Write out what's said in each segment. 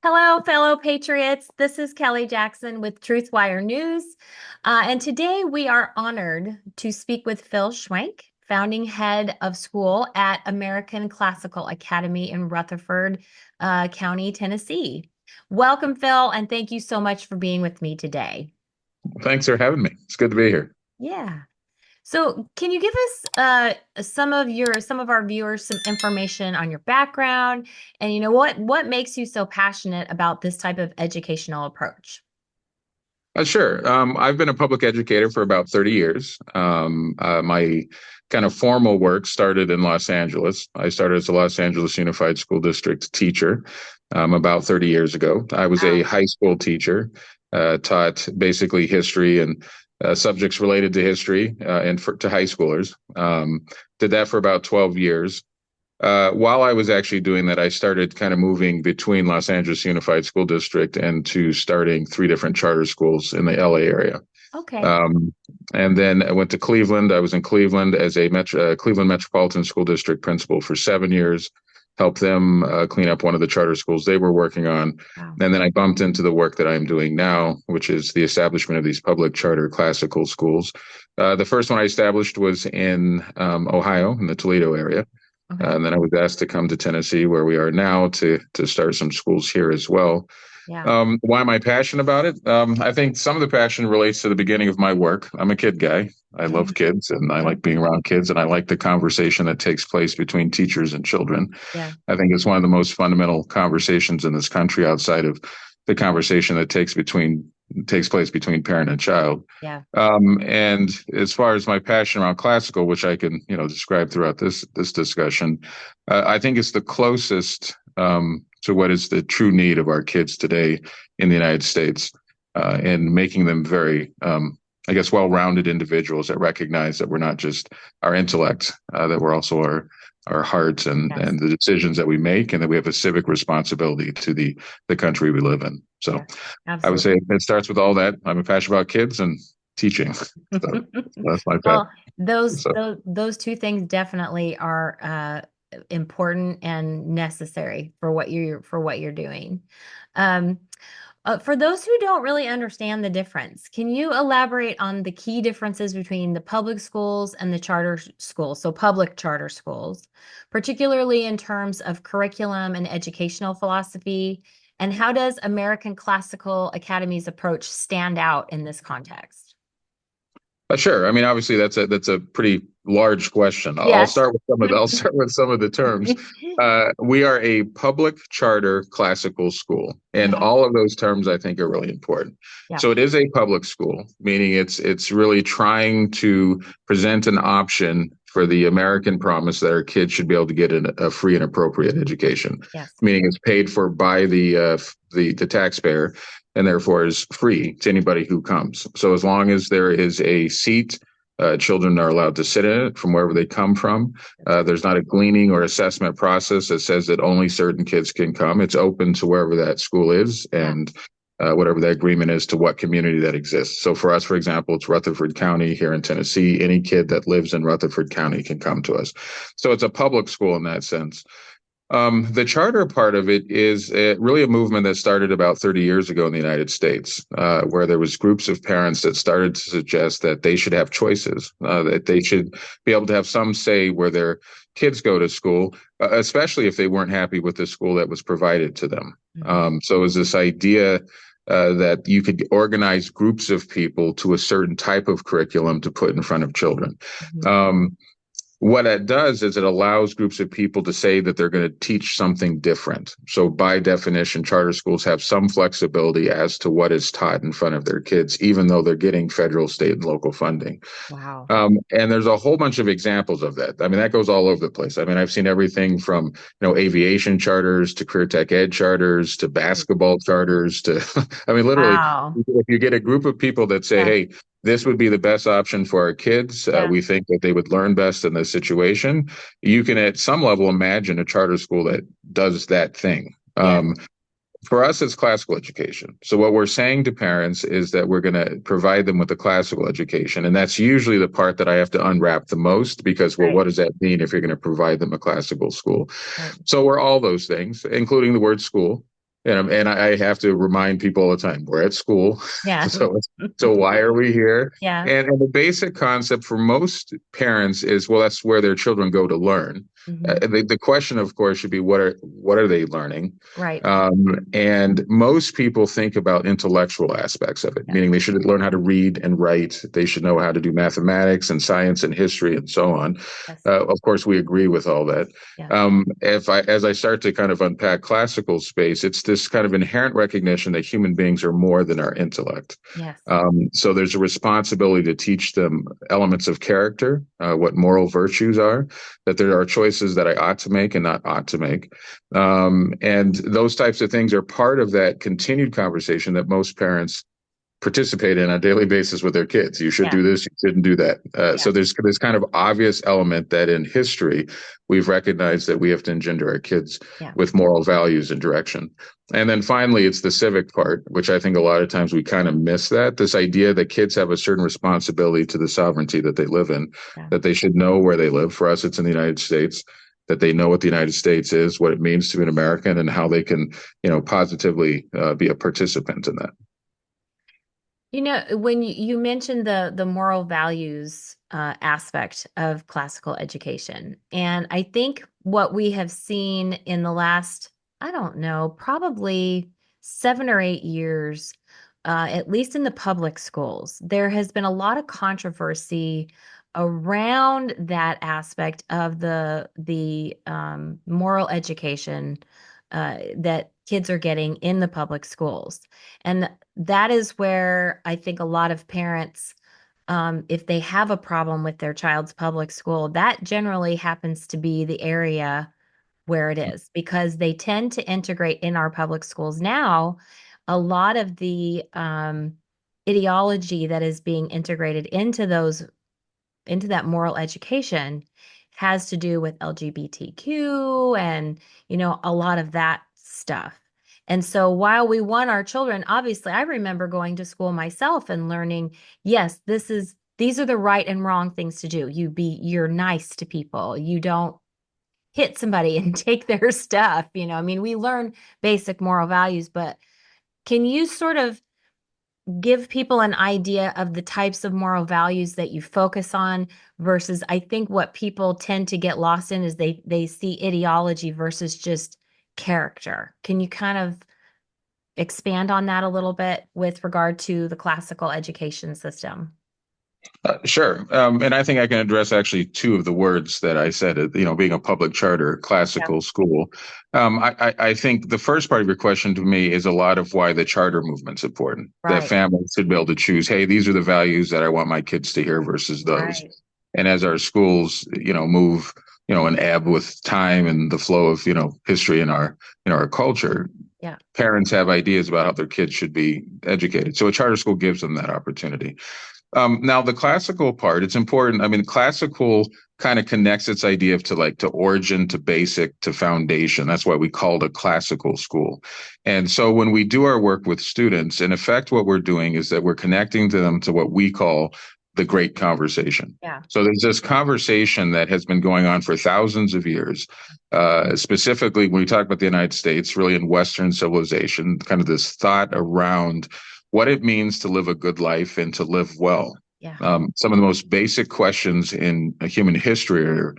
Hello, fellow patriots. This is Kelly Jackson with TruthWire News. And today we are honored to speak with Phil Schwenk, founding head of school at American Classical Academy in Rutherford County, Tennessee. Welcome, Phil, and thank you so much for being with me today. Thanks for having me. It's good to be here. Yeah. So, can you give us some of our viewers some information on your background and what makes you so passionate about this type of educational approach? Sure. I've been a public educator for about 30 years. My kind of formal work started in Los Angeles. I started as a Los Angeles Unified School District teacher about 30 years ago. I was a Wow. high school teacher, taught basically history and subjects related to history to high schoolers. Did that for about 12 years. While I was actually doing that, I started kind of moving between Los Angeles Unified School District and to starting three different charter schools in the LA area. Okay. Um, and then I went to Cleveland. I was in Cleveland as a Cleveland Metropolitan School District principal for 7 years, helped them clean up one of the charter schools they were working on. Wow. And then I bumped into the work that I'm doing now, which is the establishment of these public charter classical schools. The first one I established was in Ohio, in the Toledo area. Okay. And then I was asked to come to Tennessee, where we are now, to start some schools here as well. Yeah. Why am I passionate about it? I think some of the passion relates to the beginning of my work. I'm a kid guy. I love kids and I like being around kids and I like the conversation that takes place between teachers and children. Yeah. I think it's one of the most fundamental conversations in this country outside of the conversation that takes place between parent and child. Yeah. And as far as my passion around classical, which I can, describe throughout this discussion, I think it's the closest to what is the true need of our kids today in the United States, and making them very, I guess, well-rounded individuals that recognize that we're not just our intellect, that we're also our hearts Yes. and the decisions that we make, and that we have a civic responsibility to the country we live in. So Yeah. I would say Absolutely. it starts with all that. I'm passionate about kids and teaching. So that's my passion. Well, those So those those two things definitely are important and necessary for what you're doing. Um, for those who don't really understand the difference, can you elaborate on the key differences between the public schools and the charter schools, so public charter schools, particularly in terms of curriculum and educational philosophy? And how does American Classical Academy's approach stand out in this context? sure. I mean, obviously, that's a pretty large question. I'll Yes. start with some of the terms. We are a public charter classical school, and Okay. all of those terms I think are really important. Yeah. So it is a public school, meaning it's really trying to present an option for the American promise that our kids should be able to get a free and appropriate education, Yes. meaning it's paid for by the taxpayer and therefore is free to anybody who comes. So as long as there is a seat, children are allowed to sit in it from wherever they come from. There's not a gleaning or assessment process that says that only certain kids can come. It's open to wherever that school is Yeah. and whatever the agreement is to what community that exists. So for us, for example, it's Rutherford County here in Tennessee. Any kid that lives in Rutherford County can come to us. So it's a public school in that sense. The charter part of it is really a movement that started about 30 years ago in the United States, where there was groups of parents that started to suggest that they should have choices, that they should be able to have some say where their kids go to school, especially if they weren't happy with the school that was provided to them. Mhm. So it was this idea that you could organize groups of people to a certain type of curriculum to put in front of children. Mhm. Um, what it does is it allows groups of people to say that they're going to teach something different. So by definition, charter schools have some flexibility as to what is taught in front of their kids, even though they're getting federal, state, and local funding. Wow. And there's a whole bunch of examples of that. I mean, that goes all over the place. I mean, I've seen everything from, aviation charters to career tech ed charters to basketball charters to, I mean, literally, Wow. if you get a group of people that say, Yeah. hey, this would be the best option for our kids. Yeah. We think that they would learn best in this situation. You can, at some level, imagine a charter school that does that thing. Yeah. For us, it's classical education. So what we're saying to parents is that we're going to provide them with a classical education. And that's usually the part that I have to unwrap the most because, well, Right. what does that mean if you're going to provide them a classical school? Right. So we're all those things, including the word school. And I have to remind people all the time, we're at school. Yeah. So why are we here? Yeah. And the basic concept for most parents is, well, that's where their children go to learn. Hmm. The question, of course, should be what are they learning? Right. And most people think about intellectual aspects of it, Yeah. meaning they should learn how to read and write. They should know how to do mathematics and science and history and so on. Yes. Of course, we agree with all that. Yeah. As I start to kind of unpack classical space, it's this kind of inherent recognition that human beings are more than our intellect. Yes. So there's a responsibility to teach them elements of character, what moral virtues are, that there are choices that I ought to make and not ought to make. And those types of things are part of that continued conversation that most parents participate in on a daily basis with their kids. You should Yeah. do this, you shouldn't do that. Yeah. So there's this kind of obvious element that in history we've recognized that we have to engender our kids Yeah. with moral values and direction. And then finally, it's the civic part, which I think a lot of times we kind of miss that. This idea that kids have a certain responsibility to the sovereignty that they live in, Yeah. that they should know where they live. For us, it's in the United States, that they know what the United States is, what it means to be an American, and how they can, positively be a participant in that. When you mentioned the moral values aspect of classical education, and I think what we have seen in the last, I don't know, probably 7 or 8 years, at least in the public schools, there has been a lot of controversy around that aspect of the moral education that kids are getting in the public schools. And that is where I think a lot of parents, if they have a problem with their child's public school, that generally happens to be the area where it is because they tend to integrate in our public schools now a lot of the ideology that is being integrated into that moral education has to do with LGBTQ and, a lot of that stuff. And so while we want our children, obviously, I remember going to school myself and learning, yes, these are the right and wrong things to do. You're nice to people. You don't hit somebody and take their stuff. I mean, we learn basic moral values, but can you sort of give people an idea of the types of moral values that you focus on versus I think what people tend to get lost in is they see ideology versus just character. Can you kind of expand on that a little bit with regard to the classical education system? Sure. And I think I can address actually two of the words that I said, being a public charter Yeah. classical school. I think the first part of your question to me is a lot of why the charter movement's important, that Right. families should be able to choose, hey, these are the values that I want my kids to hear versus those. Right. And as our schools, move, and ebb with time and the flow of, history in our culture, Yeah. parents have ideas about how their kids should be educated. So a charter school gives them that opportunity. Now the classical part, it's important. I mean, classical kind of connects its idea of to origin, to basic, to foundation. That's why we call it a classical school. And so when we do our work with students, in effect, what we're doing is that we're connecting to them to what we call the great conversation. Yeah. So there's this conversation that has been going on for thousands of years, specifically when we talk about the United States, really in Western civilization, kind of this thought around what it means to live a good life and to live well. Yeah. Some of the most basic questions in human history are,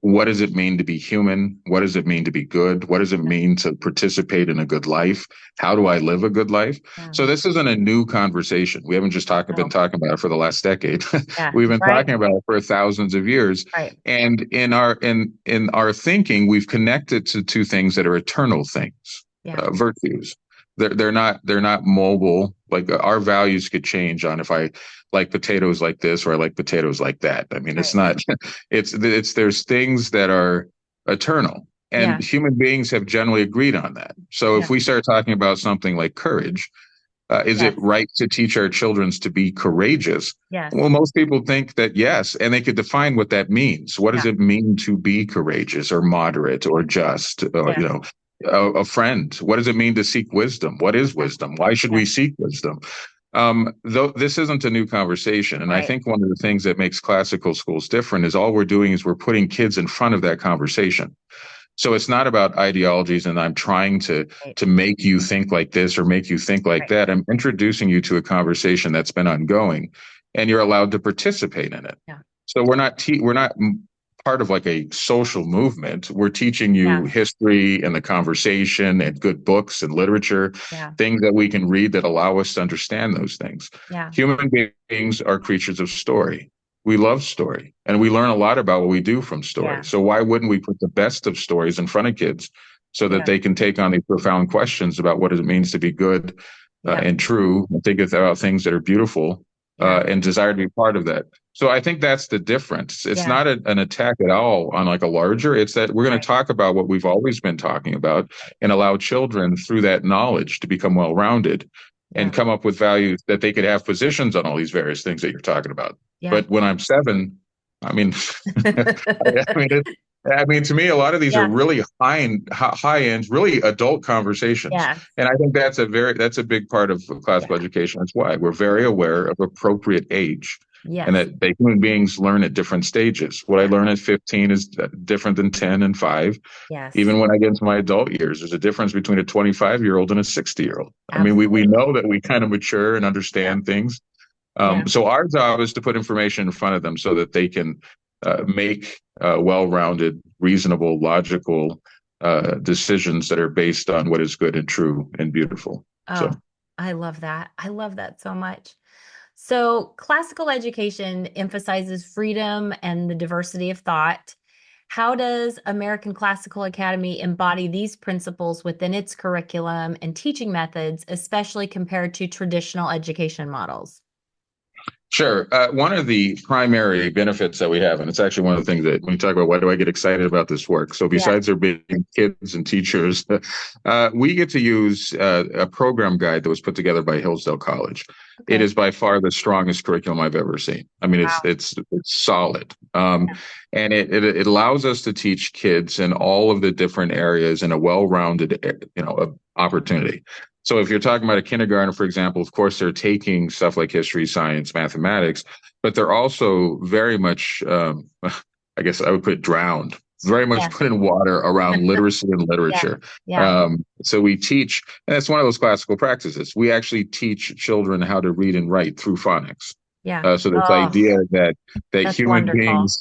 what does it mean to be human? What does it mean to be good? What does it mean to participate in a good life? How do I live a good life? Yeah. So this isn't a new conversation. We haven't just been No. talking about it for the last decade. Yeah. We've been Right. talking about it for thousands of years. Right. And in our thinking, we've connected to two things that are eternal things, Yeah. virtues. They're not mobile. Like our values could change on if I like potatoes like this or I like potatoes like that. I mean, it's Right. not. There's things that are eternal, Yeah. and human beings have generally agreed on that. So Yeah. if we start talking about something like courage, is it Yes. right to teach our children to be courageous? Yes. Well, most people think that yes, and they could define what that means. What does Yeah. it mean to be courageous or moderate or just or Yes. a friend? What does it mean to seek wisdom? What is Yeah. wisdom? Why should Yeah. we seek wisdom? Though this isn't a new conversation, and I Right. think one of the things that makes classical schools different is all we're doing is we're putting kids in front of that conversation. So it's not about ideologies and I'm trying Right. to make you think like this or make you think like Right. that. I'm introducing you to a conversation that's been ongoing and you're allowed to participate in it. Yeah. So we're not part of like a social movement. We're teaching you Yeah. history and the conversation and good books and literature, Yeah. things that we can read that allow us to understand those things. Yeah. Human beings are creatures of story. We love story and we learn a lot about what we do from story. Yeah. So why wouldn't we put the best of stories in front of kids so that Yeah. they can take on these profound questions about what it means to be good Yeah. and true and think about things that are beautiful Yeah. and desire to be part of that. So I think that's the difference. It's Yeah. not an attack at all on like a larger, it's that we're going to Right. talk about what we've always been talking about and allow children through that knowledge to become well-rounded and Yeah. come up with values that they could have positions on all these various things that you're talking about. Yeah. But when I'm 7, I mean, I mean, to me, a lot of these are Yeah. really high end, really adult conversations, Yeah. and I think that's a big part of classical Yeah. education. That's why we're very aware of appropriate age, and Yes. that human beings learn at different stages. What I Yeah. learn at 15 is different than 10 and 5. Yes. Even when I get into my adult years, there's a difference between a 25-year-old and a 60-year-old. I mean, we Absolutely. know that we kind of mature and Yeah. understand things, Yeah. so our job is to put information in front of them so that they can make well-rounded, reasonable, logical decisions that are based on what is good and true and beautiful. So Oh, I love that. I love that so much. So, classical education emphasizes freedom and the diversity of thought. How does American Classical Academy embody these principles within its curriculum and teaching methods, especially compared to traditional education models? sure. One of the primary benefits that we have, and it's actually one of the things that when you talk about why do I get excited about this work? So Yeah. besides there being kids and teachers, we get to use a program guide that was put together by Hillsdale College. It Okay. is by far the strongest curriculum I've ever seen. I mean, Wow. it's solid, and it allows us to teach kids in all of the different areas in a well-rounded, opportunity. So if you're talking about a kindergarten, for example, of course, they're taking stuff like history, science, mathematics, but they're also very much, I guess I would put drowned, very much Yeah. put in water around literacy and Yeah. literature. Yeah. So we teach, and it's one of those classical practices. We actually teach children how to read and write through phonics. Yeah. So this Oh, idea that that's human wonderful. beings,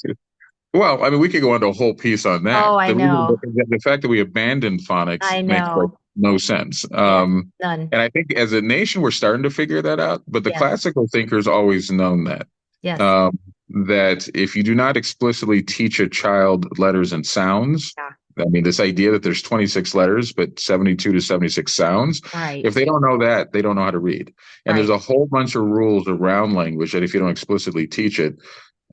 well, I mean, we could go into a whole piece on that. Oh, I know. The fact that we abandoned phonics I makes like know. no sense. Yes. None. And I think as a nation, we're starting to figure that out. But the Yes. classical thinkers always known that Yes. um, that if you do not explicitly teach a child letters and sounds, Yeah. I mean, this idea that there's 26 letters but 72 to 76 sounds. If Right. they don't know that, they don't know how to read. And there's Right. a whole bunch of rules around language that if you don't explicitly teach it,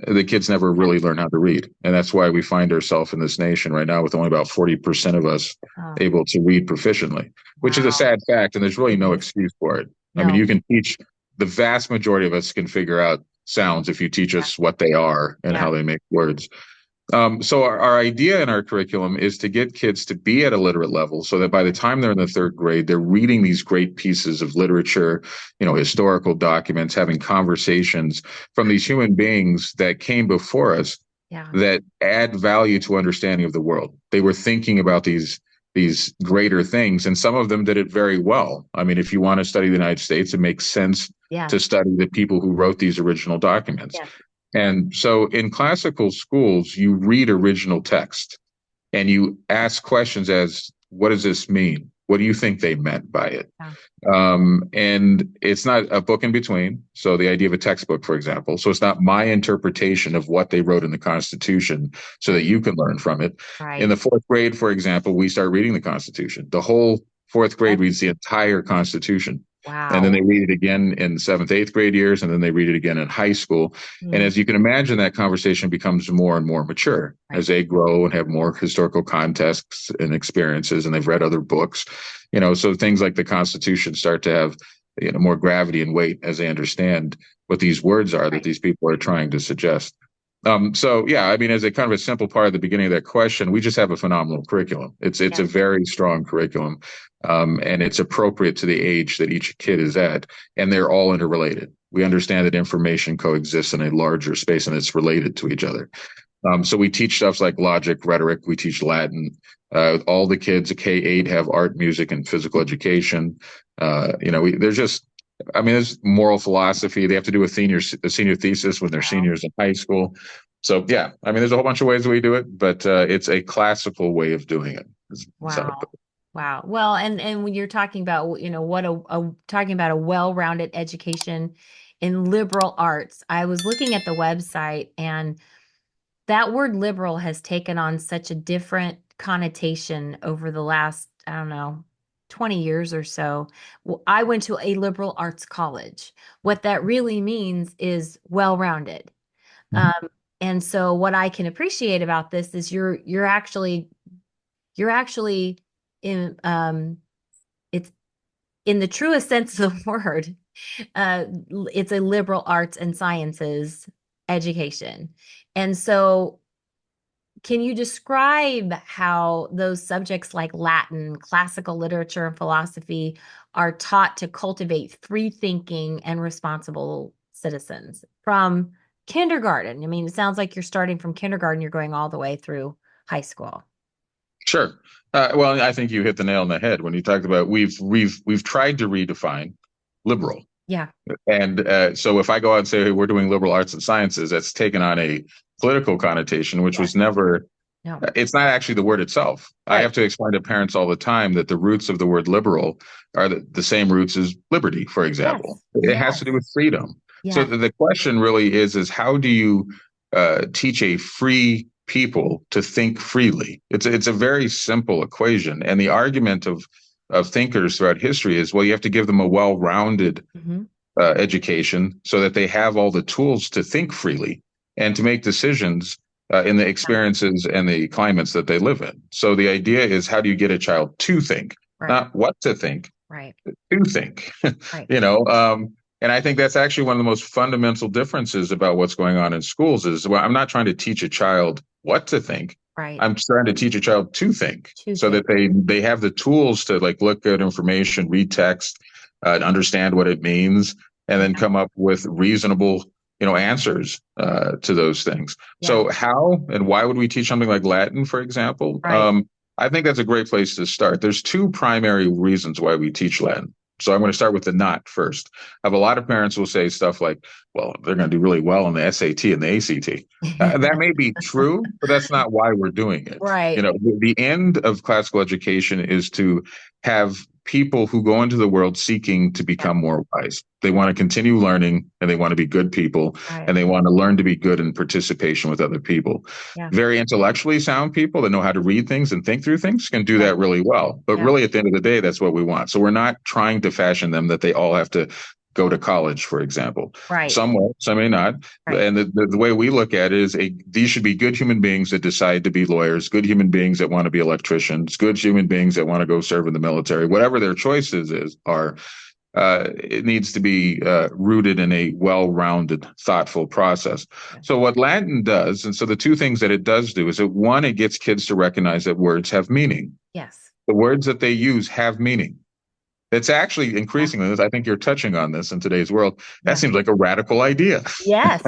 the kids never Yeah. really learn how to read. And that's why we find ourselves in this nation right now with only about 40% of us Oh, able to read proficiently, which is a wow. sad fact. And there's really It no is. excuse for it. I mean, No. you can teach the vast majority of us can figure out sounds if you teach Yeah. us what they are and Yeah. how they make words. So our idea in our curriculum is to get kids to be at a literate level so that by the time they're in the 3rd grade, they're reading these great pieces of literature, historical documents, having conversations from these human beings that came before us Yeah. that add value to understanding of the world. They were thinking about these greater things, and some of them did it very well. I mean, if you want to study the United States, it makes sense Yeah. to study the people who wrote these original documents. Yes. And so in classical schools, you read original text and you ask questions as, what does this mean? What do you think they meant by it? Yeah. And it's not a book in between. So the idea of a textbook, for example. So it's not my interpretation of what they wrote in the Constitution so that you can learn from it. In Right. the 4th grade, for example, we start reading the Constitution. The whole 4th grade Yes. reads the entire Constitution. And then Wow. they read it again in 7th, 8th grade years, and then they read it again in high school. And Mm. as you can imagine, that conversation becomes more and more mature Right. as they grow and have more historical contexts and experiences, and they've read other books. So things like the Constitution start to have more gravity and weight as they understand what these words are that Right. these people are trying to suggest. So yeah, I mean, as a kind of a simple part of the beginning of that question, we just have a phenomenal curriculum. It's Yeah. a very strong curriculum, and it's appropriate to the age that each kid is at, and they're all interrelated. We understand that information coexists in a larger space and it's related to each other. So we teach stuff like logic, rhetoric. We teach Latin. All the kids at K-8 have art, music, and physical education. There's just, I mean, there's moral philosophy. They have to do a senior thesis when they're Wow. seniors in high school. So yeah, I mean, there's a whole bunch of ways that we do it, but it's a classical way of doing it. Wow. Wow. Well, and when you're talking about, what talking about a well-rounded education in liberal arts, I was looking at the website, and that word liberal has taken on such a different connotation over the last, I don't know, 20 years or so. Well, I went to a liberal arts college. What that really means is well-rounded. Mhm. Um, and so what I can appreciate about this is you're actually in it's in the truest sense of the word. It's a liberal arts and sciences education. And so can you describe how those subjects like Latin, classical literature, and philosophy are taught to cultivate free thinking and responsible citizens from kindergarten? I mean, it sounds like you're starting from kindergarten, you're going all the way through high school. Sure. Well, I think you hit the nail on the head when you talked about we've tried to redefine liberal. Yeah. And so if I go out and say, hey, we're doing liberal arts and sciences, that's taken on a political connotation, which was Yes. never, No. it's not actually the word itself. I Right. have to explain to parents all the time that the roots of the word liberal are the same roots as liberty, for example. Yes. It has to do Yes. with freedom. So Yes. the question really is how do you teach a free people to think freely? It's a very simple equation. And the argument of thinkers throughout history is, well, you have to give them a well-rounded Hmm. education so that they have all the tools to think freely and to make decisions in the Yeah. experiences and the climates that they live in. So the idea is how do you get a child to think, Right. not what to think, Right. to think, Right. you know? And I think that's actually one of the most fundamental differences about what's going on in schools is, well, I'm not trying to teach a child what to think. Right. I'm trying to teach a child to think Two so things. that they have the tools to like look at information, read text, understand what it means, and then Yeah. come up with reasonable, answers to those things. Yeah. So how and why would we teach something like Latin, for example? Right. I think that's a great place to start. There's two primary reasons why we teach Latin. So I'm going to start with the not first. I have a lot of parents will say stuff like, well, they're going to do really well on the SAT and the ACT. That may be true, but that's not why we're doing it. Right. The end of classical education is to have people who go into the world seeking to Yeah. become more wise. They want to continue learning and they want to be good people Right. and they want to learn to be good in participation with other people. Yeah. Very intellectually sound people that know how to read things and think through things can do Yeah. that really well. But Yeah. really, at the end of the day, that's what we want. So we're not trying to fashion them that they all have to go to college, for example. Right. Some will, some may not. Right. And the way we look at it is these should be good human beings that decide to be lawyers, good human beings that want to be electricians, good human beings that want to go serve in the military, whatever their choices are. It needs to be rooted in a well-rounded, thoughtful process. Yeah. So what Latin does, and so the two things that it does do is that one, it gets kids to recognize that words have meaning. Yes. The words that they use have meaning. It's actually Yeah. increasingly, I think you're touching on this in today's world. That Yeah. seems like a radical idea. Yes.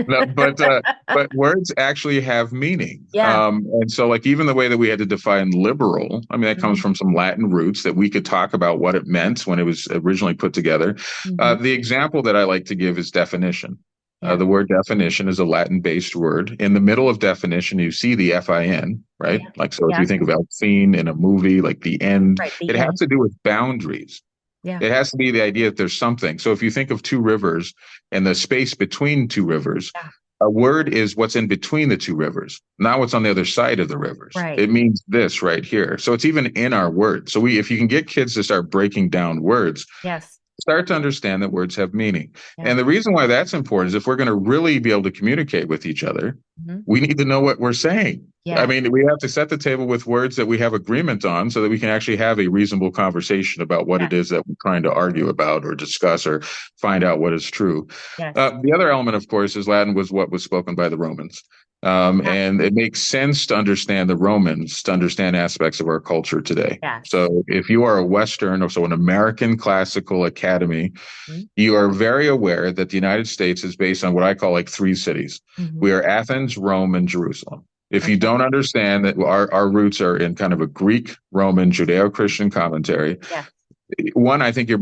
No, but words actually have meaning. Yeah. And so like even the way that we had to define liberal, I mean, that comes Hmm. from some Latin roots that we could talk about what it meant when it was originally put together. Hmm. The example that I like to give is definition. Yeah. The word definition is a Latin-based word. In the middle of definition, you see the fin, right? Yeah. Like, so if Yeah. you think of El Fin in a movie, like the end, Right. The it has end. to do with boundaries. Yeah. It has to be the idea that there's something. So if you think of two rivers and the space between two rivers, Yeah. a word is what's in between the two rivers, not what's on the other side of the rivers. Right. It means this right here. So it's even in our words. So if you can get kids to start breaking down words, Yes. start to understand that words have meaning. Yeah. And the reason why that's important is if we're going to really be able to communicate with each other, Hmm. we need to know what we're saying. I Yeah. mean, we have to set the table with words that we have agreement on so that we can actually have a reasonable conversation about what Yes. it is that we're trying to argue about or discuss or find out what is true. Yes. The other element, of course, is Latin was what was spoken by the Romans. Yeah. And it makes sense to understand the Romans, to understand aspects of our culture today. Yes. So if you are a Western, or so an American Classical Academy, Mhm. you are very aware that the United States is based on what I call like three cities. Mhm. We are Athens, Rome, and Jerusalem. If you Okay. don't understand that our roots are in kind of a Greek, Roman, Judeo-Christian commentary, Yes. one, I think you're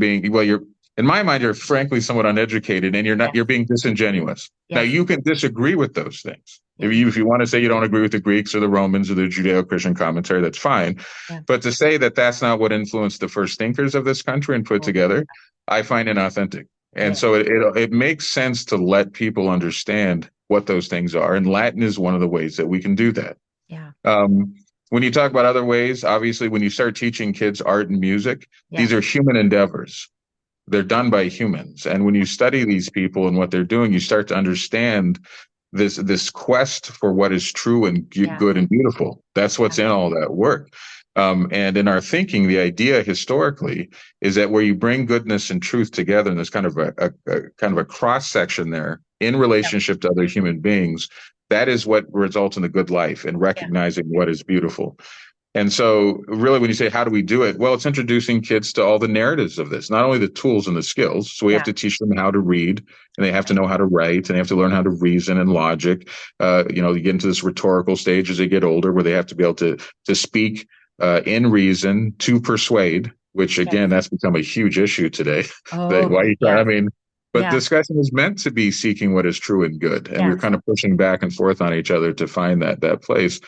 in my mind, you're frankly somewhat uneducated and Yes. you're being disingenuous. Now Yes. you can disagree with those things. Yeah. If you want to say you don't agree with the Greeks or the Romans or the Judeo-Christian commentary, that's fine. Yeah. But to say that that's not what influenced the first thinkers of this country and put Oh, together, I find inauthentic. And yeah. so it makes sense to let people understand what those things are. And Latin is one of the ways that we can do that. Yeah. Um, when you talk about other ways, obviously, when you start teaching kids art and music, these Yes. are human endeavors. They're done by humans. And when you study these people and what they're doing, you start to understand this quest for what is true and Yes. good and beautiful. That's what's Yeah. in all that work. And in our thinking, the idea historically is that where you bring goodness and truth together, and there's kind of a kind of a cross section there in Yeah. relationship to other human beings, that is what results in a good life and Yeah. recognizing what is beautiful. And so, really, when you say, how do we do it? Well, it's introducing kids to all the narratives of this, not only the tools and the skills. So, we have Yeah. to teach them how to read, and they have to know how to write, and they have to learn how to reason and logic. You get into this rhetorical stage as they get older, where they have to be able to speak in reason to persuade, which, Yes. again, that's become a huge issue today. That Oh, why you try, I yes. mean, but Yeah. discussion is meant to be seeking what is true and good, and we're Yes. kind of pushing back and forth on each other to find that place.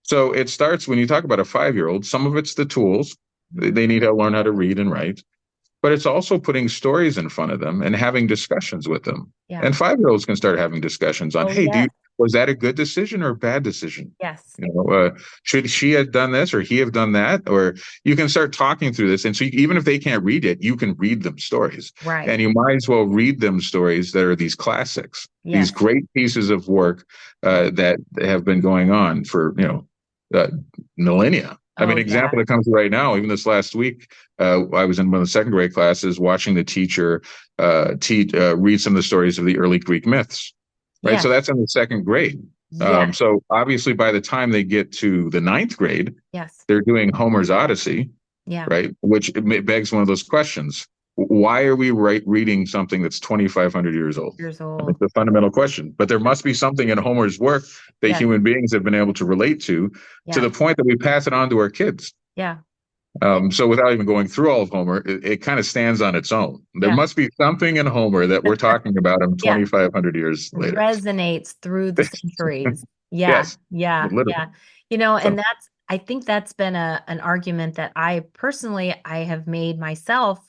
So it starts when you talk about a 5-year-old, some of it's the tools. Mhm. They need to learn how to read and write, but it's also putting stories in front of them and having discussions with them. Yeah. And 5-year-olds can start having discussions on, Oh, hey, yes. was that a good decision or a bad decision? Yes. Should she have done this or he have done that? Or you can start talking through this. And so even if they can't read it, you can read them stories. Right. And you might as well read them stories that are these classics, these Yes. great pieces of work Yeah. that have been going on for, uh, millennia. I mean, Oh, yeah. example that comes right now, even this last week, I was in one of the second grade classes watching the teacher read some of the stories of the early Greek myths, right? So Yes. that's in the second grade. Yes. So obviously, by the time they get to the ninth grade, Yes. they're doing Homer's Odyssey, Yeah. right? Which begs one of those questions: why are we reading something that's 2,500 years old? Years I mean, old. it's a fundamental question. But there must be something in Homer's work that Yes. human beings have been able to relate to Yeah. the point that we pass it on to our kids. Yeah. Yeah. So without even going through all of Homer, it kind of stands on its own. There Yeah. must be something in Homer that we're talking about him Yeah. 2,500 years later. Resonates through the centuries. Yeah. Yes, Yeah. literally. Yeah. So And I think that's been an argument that I have made myself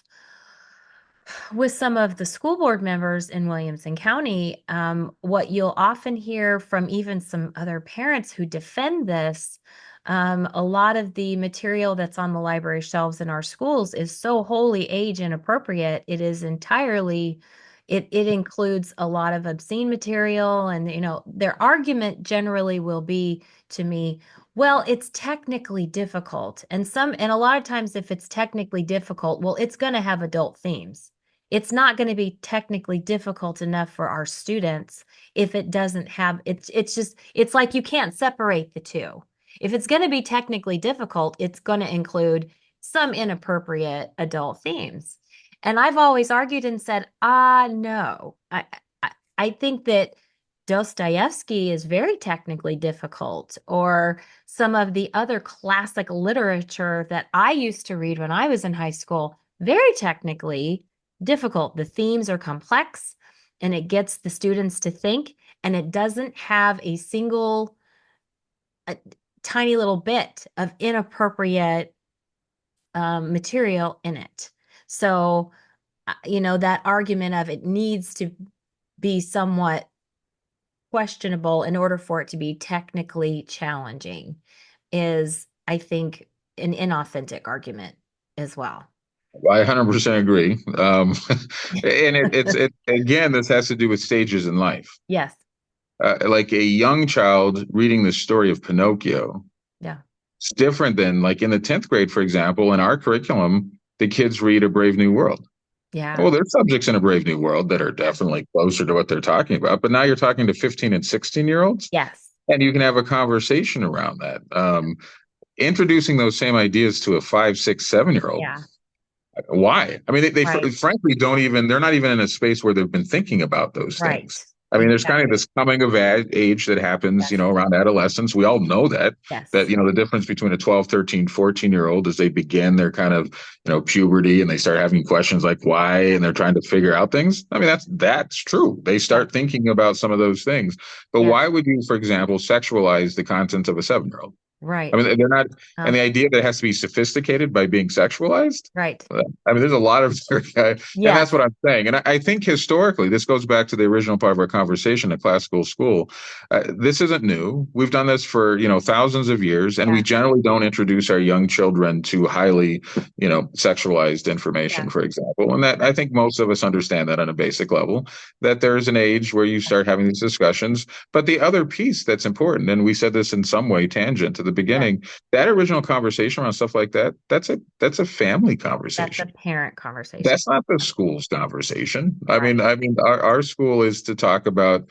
with some of the school board members in Williamson County. What you'll often hear from even some other parents who defend this, a lot of the material that's on the library shelves in our schools is so wholly age inappropriate. It is entirely, it includes a lot of obscene material. And, their argument generally will be to me, well, it's technically difficult. And a lot of times, if it's technically difficult, well, it's going to have adult themes. It's not going to be technically difficult enough for our students if it doesn't have it's like you can't separate the two. If it's going to be technically difficult, it's going to include some inappropriate adult themes. And I've always argued and said, no. I think that Dostoevsky is very technically difficult, or some of the other classic literature that I used to read when I was in high school, very technically difficult. The themes are complex and it gets the students to think, and it doesn't have a tiny little bit of inappropriate material in it. So, that argument of it needs to be somewhat questionable in order for it to be technically challenging is, I think, an inauthentic argument as well. I 100% agree. And it's again, this has to do with stages in life. Yes. Like a young child reading the story of Pinocchio, Yeah. it's different than like in the 10th grade, for example, in our curriculum, the kids read A Brave New World. Yeah. Well, there's subjects in A Brave New World that are definitely closer to what they're talking about, but now you're talking to 15 and 16-year-olds, Yes. and you can have a conversation around that. Introducing those same ideas to a 5, 6, 7-year-old. Yeah. Why? I mean, they Right. frankly they're not even in a space where they've been thinking about those Right. things. I mean, there's kind of Exactly. this coming of age that happens, Yes. around adolescence. We all know that, Yes. the difference between a 12, 13, 14-year old is they begin their kind of, puberty and they start having questions like why, and they're trying to figure out things. I mean, that's true. They Yeah. start thinking about some of those things. But Yeah. why would you, for example, sexualize the content of a 7-year-old? I Right. mean, they're not, and Um, the idea that it has to be sophisticated by being sexualized. right. I mean, there's a lot of, and that's Yes. what I'm saying. And I think historically, this goes back to the original part of our conversation at classical school. This isn't new. We've done this for, thousands of years, and we Yeah. generally don't introduce our young children to highly, sexualized Yeah. information, for example. And that I think most of us understand that on a basic level, that there's an age where you start having these discussions. But the other piece that's important, and we said this in some way tangent at the Yeah. beginning, that original conversation around stuff like that, that's a family That's a conversation. parent conversation. That's not the school's conversation. I Right. mean, our school is to talk about,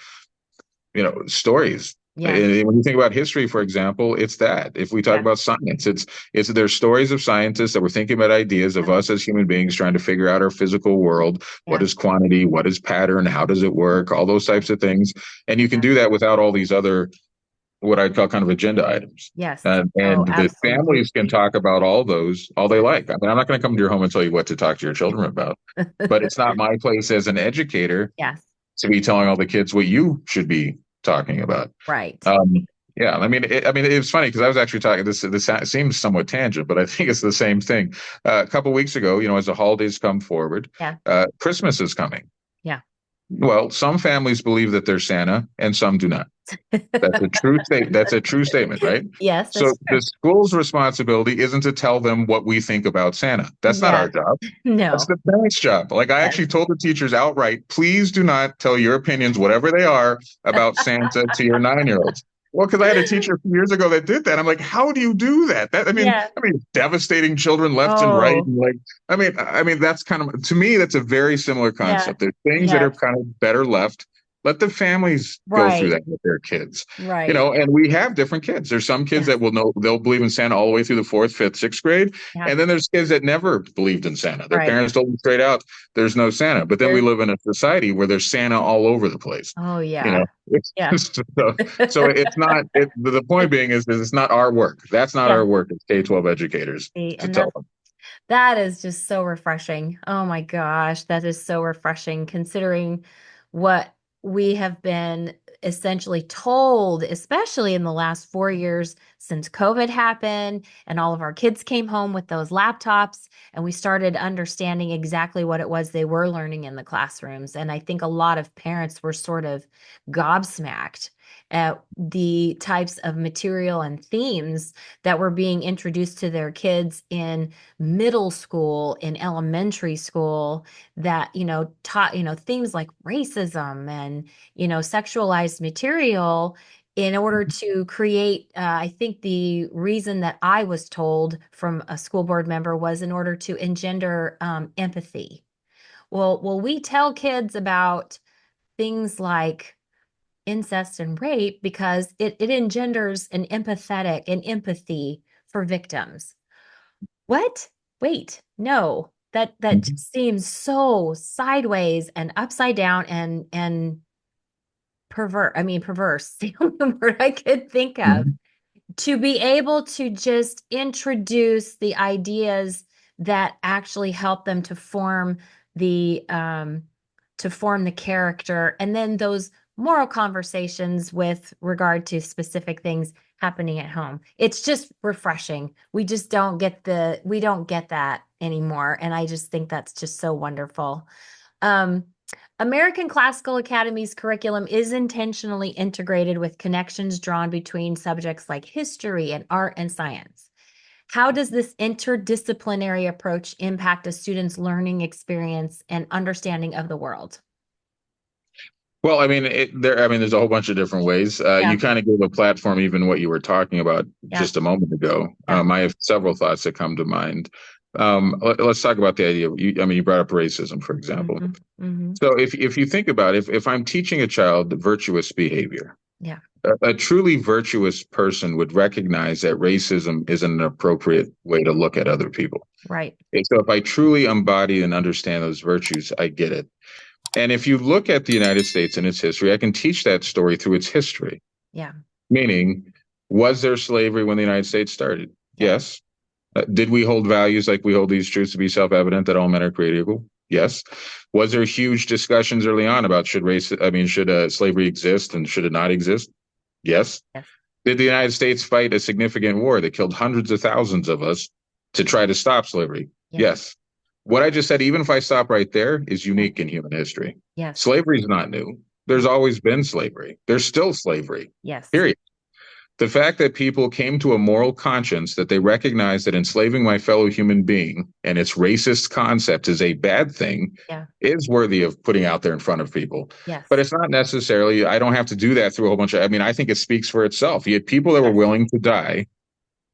stories. Yeah. And when you think about history, for example, it's that. If we talk Yeah. about science, it's there's stories of scientists that were thinking about ideas of us as human beings trying to figure out our physical world. What Yeah. is quantity? What is pattern? How does it work? All those types of things. And you can Yeah. do that without all these other what I'd call kind of agenda items. Yes. Oh, And the families can absolutely. talk about all those all they Yes. like. I mean, I'm not going to come to your home and tell you what to talk to your children about, but it's not my place as an educator Yes. to be telling all the kids what you should be talking about. Right. Um, yeah, I mean, it was funny because I was actually talking. This seems somewhat tangent, but I think it's the same thing. A couple weeks ago, as the holidays come forward, Yeah. Christmas is coming. Yeah. Well, some families believe that there's Santa, and some do not. That's a true state. That's a true statement, right? Yes, So that's the true. school's responsibility isn't to tell them what we think about Santa. That's not Yeah. our job. That's No. the parents' job. Like I Yes. actually told the teachers outright, please do not tell your opinions, whatever they are, about Santa to your 9-year-olds. Well, because I had a teacher a few years ago that did that. I'm like, how do you do that? Yeah. Devastating children left and right. Oh, And like, that's kind of to me, that's a very similar yeah. concept. There's things that are Yes. kind of better left. Let the families go through Right. that with their kids. Right. And we have different kids. There's some kids that Yes. will know they'll believe in Santa all the way through the fourth, fifth, sixth grade. Yeah. And then there's kids that never believed in Santa. Their Right. parents told them straight out, there's no Santa. But then we There's, live in a society where there's Santa all over the place. oh, You yeah. know, it's, Yeah. so it's not, the point being is it's not our work. That's not Yeah. our work as K-12 educators See, to and tell them. that is just so refreshing. Oh my gosh, that is so refreshing considering what we have been essentially told, especially in the last 4 years since COVID happened and all of our kids came home with those laptops and we started understanding exactly what it was they were learning in the classrooms. And I think a lot of parents were sort of gobsmacked at the types of material and themes that were being introduced to their kids in middle school, in elementary school, that taught things like racism and sexualized material in order to create I think the reason that I was told from a school board member was in order to engender empathy. Well, we tell kids about things like incest and rape because it engenders an empathy for victims. What? Wait, no. That Mhm. just seems so sideways and upside down and perverse, the only word I could think of, Mhm. to be able to just introduce the ideas that actually help them to form the character, and then those moral conversations with regard to specific things happening at home. It's just refreshing. We don't get that anymore, and I just think that's just so wonderful. Um, American Classical Academy's curriculum is intentionally integrated with connections drawn between subjects like history and art and science. How does this interdisciplinary approach impact a student's learning experience and understanding of the world? Well, there's a whole bunch of different ways. Yeah, You kind of gave a platform, even what you were talking about yeah, just a moment ago. yeah. I have several thoughts that come to mind. Let's talk about the idea. You brought up racism, for example. Hmm. Hmm. So if you think about it, if I'm teaching a child virtuous behavior, Yeah, a truly virtuous person would recognize that racism isn't an appropriate way to look at other people. right. And so if I truly embody and understand those virtues, I get it. And if you look at the United States and its history, I can teach that story through its history. Yeah. Meaning, was there slavery when the United States started? Yeah. Yes. Did we hold values like we hold these truths to be self-evident that all men are created equal? Yes. Was there huge discussions early on about should slavery exist and should it not exist? Yes. Yes. Did the United States fight a significant war that killed hundreds of thousands of us to try to stop slavery? Yes. Yes. What I just said, even if I stop right there, is Yeah. unique in human history. Yes. Slavery is not new. There's always been slavery. There's still slavery. Yes. Period. The fact that people came to a moral conscience that they recognize that enslaving my fellow human being and its racist concept is a bad thing Yeah. is worthy of putting out there in front of people. Yes. But it's not necessarily, I don't have to do that through a whole bunch of, I mean, I think it speaks for itself. You had people that were Yes. willing to die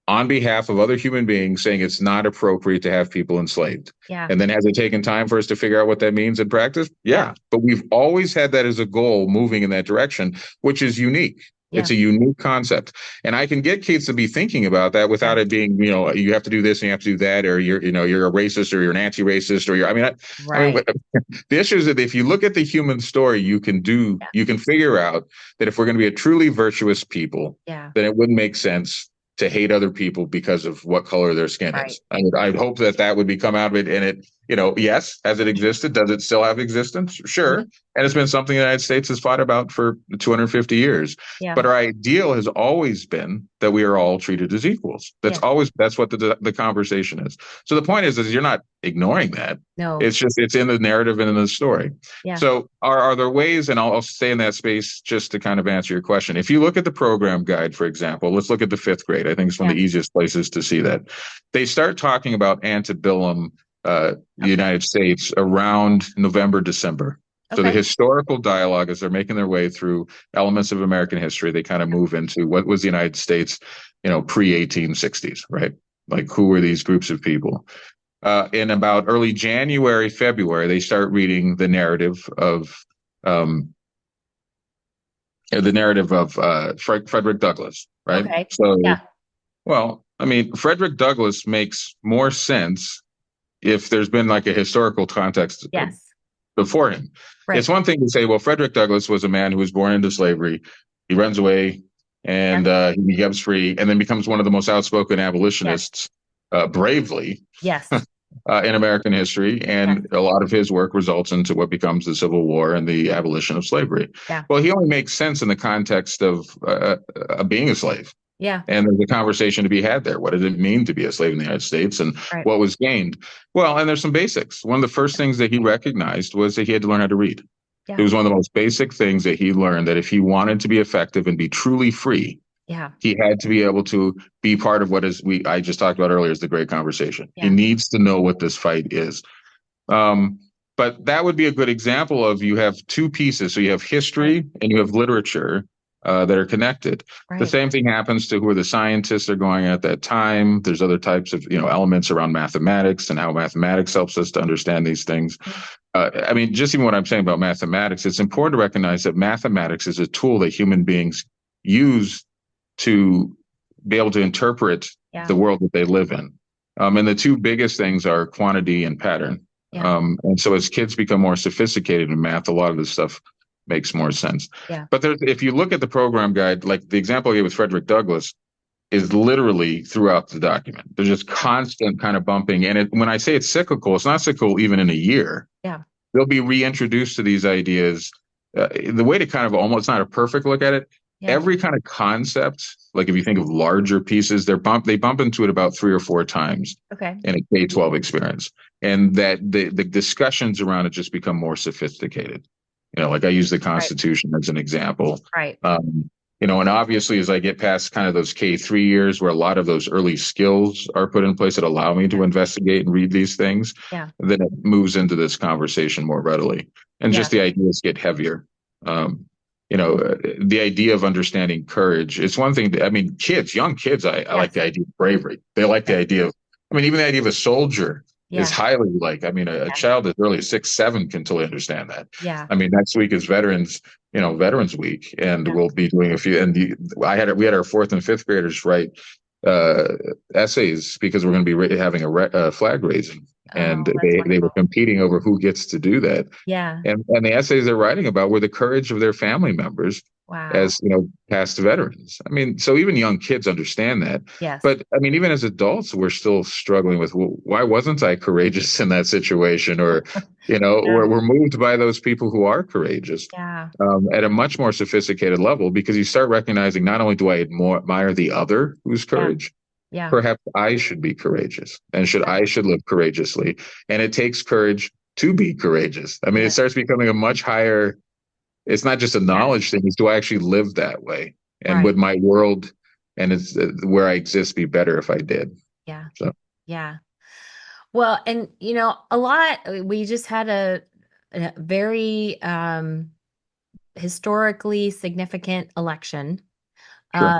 on behalf of other human beings saying it's not appropriate to have people enslaved. Yeah. And then has it taken time for us to figure out what that means in practice? Yeah. But we've always had that as a goal moving in that direction, which is unique. Yeah. It's a unique concept. And I can get kids to be thinking about that without it being, you have to do this and you have to do that, or you're a racist or you're an anti-racist or the issue is that if you look at the human story, you can figure out that if we're going to be a truly virtuous people, then it wouldn't make sense to hate other people because of what color their skin is. I'd hope that would become out of it. And it, yes, has it existed? Does it still have existence? Sure. Mm-hmm. And it's been something the United States has fought about for 250 years. Yeah. But our ideal has always been that we are all treated as equals. That's what the conversation is. So the point is you're not ignoring that. No. It's just, it's in the narrative and in the story. Yeah. So are there ways, and I'll stay in that space just to kind of answer your question. If you look at the program guide, for example, let's look at the 5th grade. I think it's one of the easiest places to see that. They start talking about antebellum the United States around November, December. So the historical dialogue, as they're making their way through elements of American history, they kind of move into what was the United States, pre-1860s, right? Like, who were these groups of people? In about early January, February, they start reading the narrative of Frederick Douglass, right? Okay. So, well, I mean, Frederick Douglass makes more sense if there's been like a historical context before him. Right. It's one thing to say, well, Frederick Douglass was a man who was born into slavery. He runs away and he becomes free and then becomes one of the most outspoken abolitionists bravely in American history. And a lot of his work results into what becomes the Civil War and the abolition of slavery. Yeah. Well, he only makes sense in the context of being a slave. Yeah. And there's a conversation to be had there. What did it mean to be a slave in the United States and what was gained? Well, and there's some basics. One of the first things that he recognized was that he had to learn how to read. Yeah. It was one of the most basic things that he learned, that if he wanted to be effective and be truly free, he had to be able to be part of what I just talked about earlier is the great conversation. Yeah. He needs to know what this fight is. But that would be a good example of, you have two pieces. So you have history and you have literature that are connected. Right. The same thing happens to who are the scientists are going at that time. There's other types of, elements around mathematics and how mathematics helps us to understand these things. I mean, just even what I'm saying about mathematics, it's important to recognize that mathematics is a tool that human beings use to be able to interpret the world that they live in. And the two biggest things are quantity and pattern. Yeah. And so as kids become more sophisticated in math, a lot of this stuff makes more sense. Yeah. But if you look at the program guide, like the example I gave with Frederick Douglass is literally throughout the document. There's just constant kind of bumping. And when I say it's cyclical, it's not cyclical even in a year. Yeah. They'll be reintroduced to these ideas. The way to kind of almost not a perfect look at it, every kind of concept, like if you think of larger pieces, they bump into it about 3 or 4 times in a K-12 experience. And that the discussions around it just become more sophisticated. Like I use the Constitution as an example. Right. And obviously as I get past kind of those K-3 years where a lot of those early skills are put in place that allow me to investigate and read these things, then it moves into this conversation more readily. And just the ideas get heavier. The idea of understanding courage, it's one thing young kids, I like the idea of bravery. They like the idea of, even the idea of a soldier is highly a child as early as 6, 7 can totally understand that. Yeah. Next week is Veterans Week, and we'll be doing a few. And we had our 4th and 5th graders write essays because we're going to be having a flag raising and Oh, that's they were wonderful. competing over who gets to do that. Yeah. And the essays they're writing about were the courage of their family members Wow. as, past veterans. I mean, so even young kids understand that. Yes. But I mean, even as adults, we're still struggling with, well, why wasn't I courageous in that situation? Or, Yeah. we're moved by those people who are courageous Yeah. at a much more sophisticated level, because you start recognizing not only do I admire the other whose Yeah. courage, Yeah. perhaps I should be courageous and Yeah. I should live courageously. And it takes courage to be courageous. I mean, it Yes. starts becoming a much higher, it's not just a Yes. knowledge thing, it's do I actually live that way? And Right. would my world and it's where I exist be better if I did? Yeah. So, Yeah. Well, and a lot, we just had a very historically significant election. sure. Uh,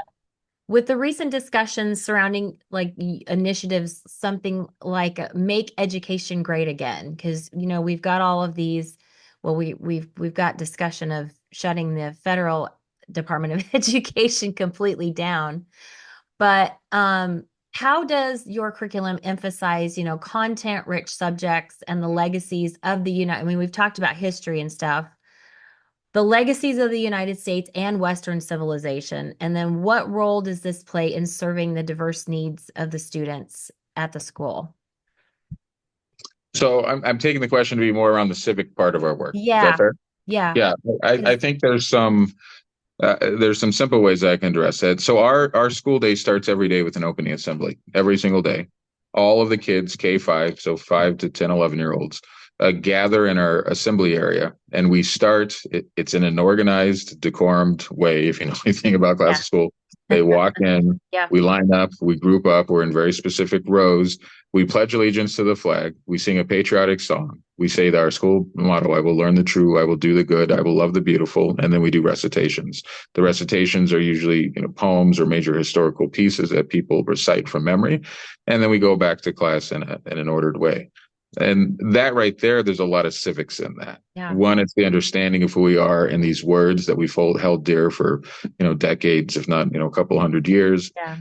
with the recent discussions surrounding like initiatives, something like make education great again, because we've got all of these. Well, we've got discussion of shutting the federal Department of Education completely down. But how does your curriculum emphasize, content-rich subjects and the legacies of the United? I mean, we've talked about history and stuff, the legacies of the United States and Western civilization. And then what role does this play in serving the diverse needs of the students at the school? So I'm taking the question to be more around the civic part of our work. Is that Yeah, fair? yeah, Yeah, I 'cause- think there's some simple ways I can address that. So our school day starts every day with an opening assembly, every single day. All of the kids, K-5, so 5 to 10, 11-year olds, gather in our assembly area, and we start. It's in an organized, decorumed way. If you know anything about yeah, classical school, they walk in, yeah, we line up, we group up, we're in very specific rows. We pledge allegiance to the flag. We sing a patriotic song. We say that our school motto, I will learn the true, I will do the good, I will love the beautiful. And then we do recitations. The recitations are usually, poems or major historical pieces that people recite from memory. And then we go back to class in an ordered way. And that right there, there's a lot of civics in that. yeah, One, it's the understanding of who we are in these words that we've held dear for, decades, if not, a couple hundred years. yeah,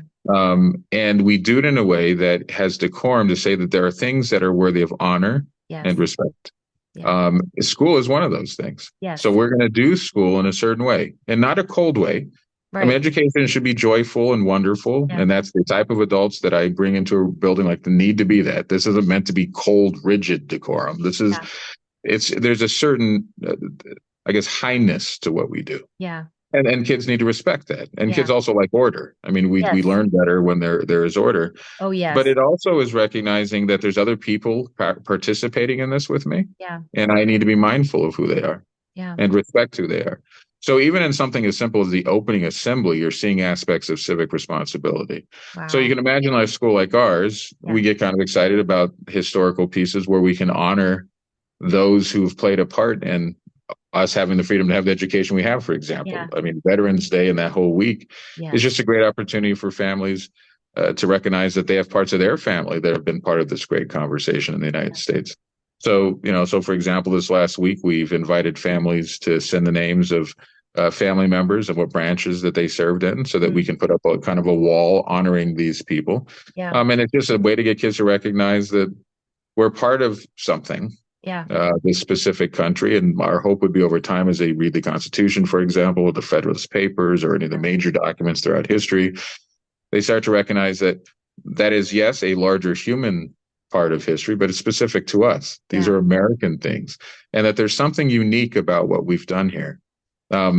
And we do it in a way that has decorum to say that there are things that are worthy of honor yes, and respect. yeah, School is one of those things. So yes, we're going to do school in a certain way and not a cold way. I mean, right, education should be joyful and wonderful. yeah, And that's the type of adults that I bring into a building, like the need to be that. This isn't meant to be cold, rigid decorum. yeah, There's a certain, I guess, highness to what we do. yeah, And kids need to respect that. And yeah, kids also like order. I mean, we yes, learn better when there is order. oh But yes, it also is recognizing that there's other people participating in this with me, yeah, and I need to be mindful of who they are yeah, and respect who they are. So even in something as simple as the opening assembly, you're seeing aspects of civic responsibility. So you wow, can imagine a school like ours, yeah, we get kind of excited about historical pieces where we can honor those who've played a part in us having the freedom to have the education we have, for example. yeah, I mean, Veterans Day and that whole week is yes, just a great opportunity for families to recognize that they have parts of their family that have been part of this great conversation in the United States. So, so for example, this last week, we've invited families to send the names of family members and what branches that they served in so that we mm, can put up a kind of a wall honoring these people. yeah, And it's just a way to get kids to recognize that we're part of something, yeah, this specific country. And our hope would be over time as they read the Constitution, for example, the Federalist Papers, or any of the major documents throughout history, they start to recognize that that is, yes, a larger human part of history, but it's specific to us. These yeah, are American things, and that there's something unique about what we've done here.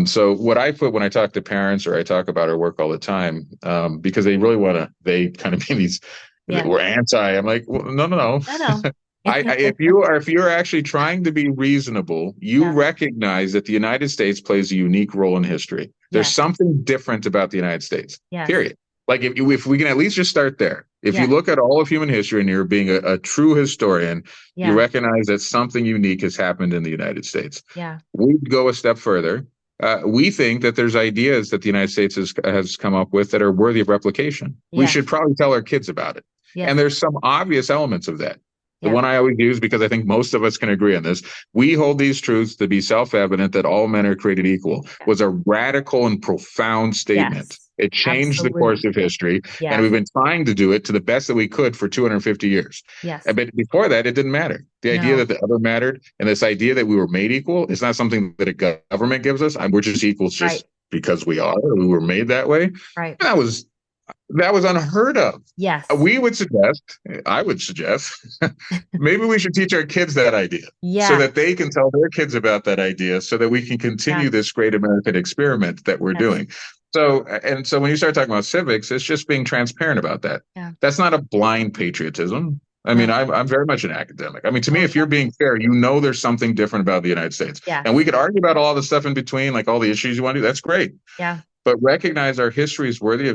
So what I put when I talk to parents or I talk about our work all the time, because they really they kind of be these, yeah, we're anti. I'm like, well, no, no, no. I know, If you're actually trying to be reasonable, you yeah, recognize that the United States plays a unique role in history. There's yes, something different about the United States. yes, Period. Like if we can at least just start there. If you yeah, look at all of human history and you're being a true historian, you yeah, recognize that something unique has happened in the United States. yeah, We go a step further. We think that there's ideas that the United States has come up with that are worthy of replication. We yes, should probably tell our kids about it. And yes, there's some obvious elements of that. The yeah, one I always use, because I think most of us can agree on this, we hold these truths to be self-evident that all men are created equal, yeah, was a radical and profound yes, statement It changed the course Absolutely. of history, and Yes. we've been trying to do it to the best that we could for 250 years. Yes. But before that, it didn't matter. The idea No. that the other mattered, and this idea that we were made equal, is not something that a government gives us. We're just equals Right. just because we are. We were made that way. Right. That was unheard of. Yes. We would suggest, I would suggest, maybe we should teach our kids that idea so Yes. that they can tell their kids about that idea so that we can Yeah. continue this great American experiment that we're Yes. doing. So when you start talking about civics, it's just being transparent about that. Yeah. That's not a blind patriotism. I mean, No. I'm very much an academic. I mean, to me, Oh, if you're being fair, there's something different about the United States. And yes. we could argue about all the stuff in between, like all the issues you want to do. That's great. Yeah. But recognize our history is worthy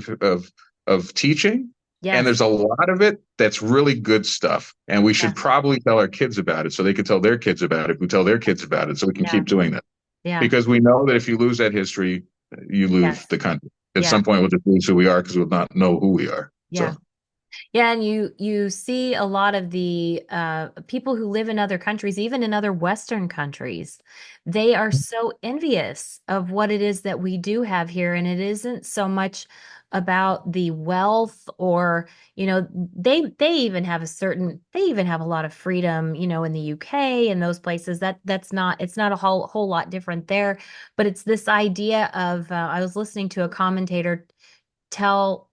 of teaching, and Yes. there's a lot of it that's really good stuff, and we Yeah. should probably tell our kids about it so they can tell their kids about it, who tell their kids about it, so we can Yeah. keep doing that, Yeah. because we know that if you lose that history, you lose Yes. the country. At Yeah. some point we'll just lose who we are because we'll not know who we are. Yeah. So Yeah, and you see a lot of the people who live in other countries, even in other Western countries, they are so envious of what it is that we do have here, and it isn't so much about the wealth or, they even have they even have a lot of freedom, in the UK and those places. That's not it's not a whole lot different there, but it's this idea of I was listening to a commentator tell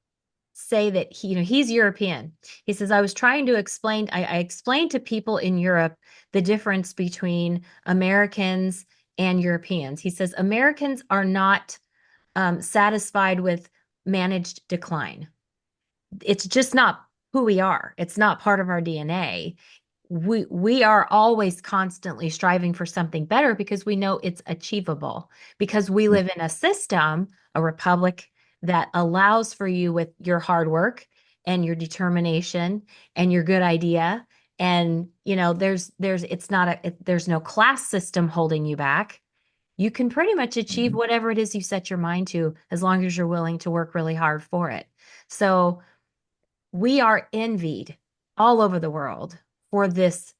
say that he's European. He says, I was trying to explain, I explained to people in Europe the difference between Americans and Europeans. He says, Americans are not satisfied with managed decline. It's just not who we are. It's not part of our DNA. We are always constantly striving for something better because we know it's achievable, because we live in a system, a republic, that allows for you with your hard work and your determination and your good idea. And there's it's not there's no class system holding you back. You can pretty much achieve whatever it is you set your mind to, as long as you're willing to work really hard for it. So we are envied all over the world for this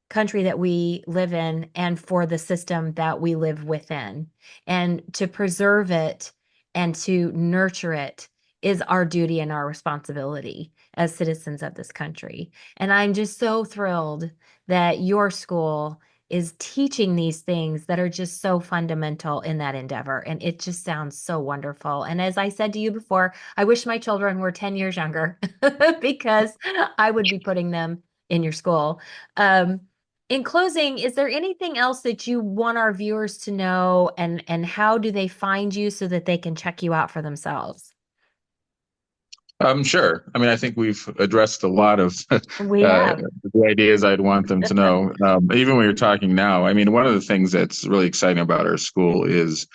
country that we live in and for the system that we live within. And to preserve it and to nurture it is our duty and our responsibility as citizens of this country. And I'm just so thrilled that your school is teaching these things that are just so fundamental in that endeavor. And it just sounds so wonderful. And as I said to you before, I wish my children were 10 years younger because I would be putting them in your school. Um, in closing, is there anything else that you want our viewers to know, and how do they find you so that they can check you out for themselves? Sure. I mean, I think we've addressed a lot of We have. the ideas I'd want them to know. Even when you're talking now, I mean, one of the things that's really exciting about our school is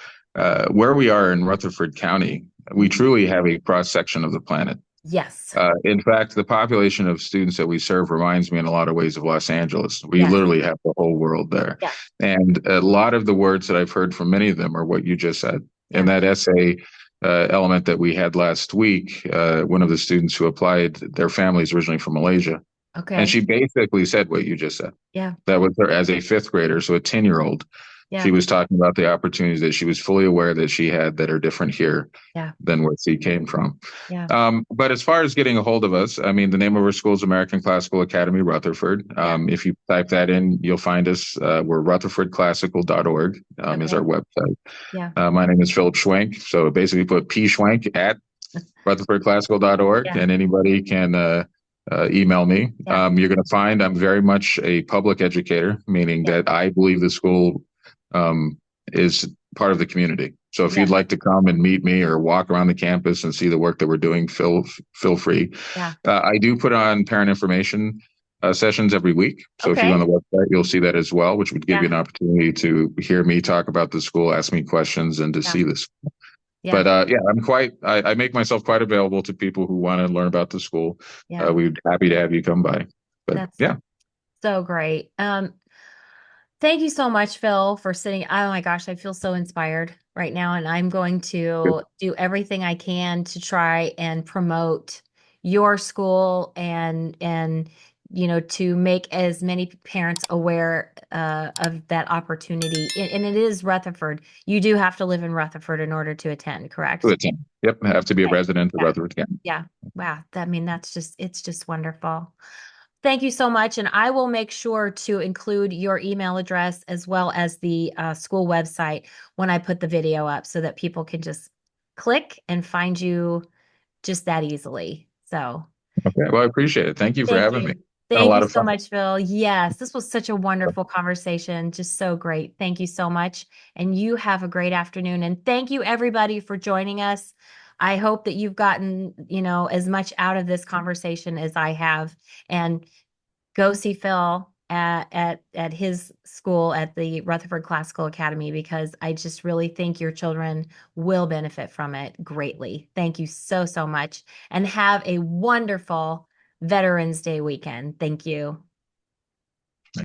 where we are in Rutherford County. We Mhm. truly have a cross section of the planet. Yes. In fact, the population of students that we serve reminds me in a lot of ways of Los Angeles. We Yes. literally have the whole world there. Yeah. And a lot of the words that I've heard from many of them are what you just said. In Yeah. that essay element that we had last week, one of the students who applied, their family is originally from Malaysia. And Okay. she basically said what you just said. Yeah. That was her as a fifth grader, so a 10-year-old. She Yeah. was talking about the opportunities that she was fully aware that she had that are different here Yeah. than where she came from. Yeah. But as far as getting a hold of us, I mean, the name of our school is American Classical Academy Rutherford. Yeah. If you type that in, you'll find us. We're rutherfordclassical.org is our Okay. website. Yeah. My name is Phil Schwenk. So basically put P Schwenk at rutherfordclassical.org, Yeah. and anybody can email me. Yeah. You're going to find I'm very much a public educator, meaning Yeah. that I believe the school is part of the community. So if you'd Yes. like to come and meet me or walk around the campus and see the work that we're doing, feel free. Yeah. I do put on parent information sessions every week. So if you go on Okay. the website, you'll see that as well, which would give you Yeah. an opportunity to hear me talk about the school, ask me questions, and to Yeah. see this. Yeah. But yeah, I make myself quite available to people who want to learn about the school. Yeah. We'd be happy to have you come by. But That's yeah, so great. Thank you so much, Phil, for sitting. Oh my gosh, I feel so inspired right now, and I'm going good. to do everything I can to try and promote your school and to make as many parents aware of that opportunity. And it is Rutherford. You do have to live in Rutherford in order to attend, To correct? attend. Yep, I have to be a Okay. resident of Yeah. Rutherford County. Yeah. Wow. I mean, it's just wonderful. Thank you so much. And I will make sure to include your email address as well as the school website when I put the video up so that people can just click and find you just that easily. So Okay, well, I appreciate it. Thank you for thank having me. you. It's been a Thank lot you of so fun. much, Phil. Yes, this was such a wonderful conversation. Just so great. Thank you so much. And you have a great afternoon. And thank you, everybody, for joining us. I hope that you've gotten, as much out of this conversation as I have. And go see Phil at his school at the Rutherford Classical Academy because I just really think your children will benefit from it greatly. Thank you so, so much. And have a wonderful Veterans Day weekend. Thank you.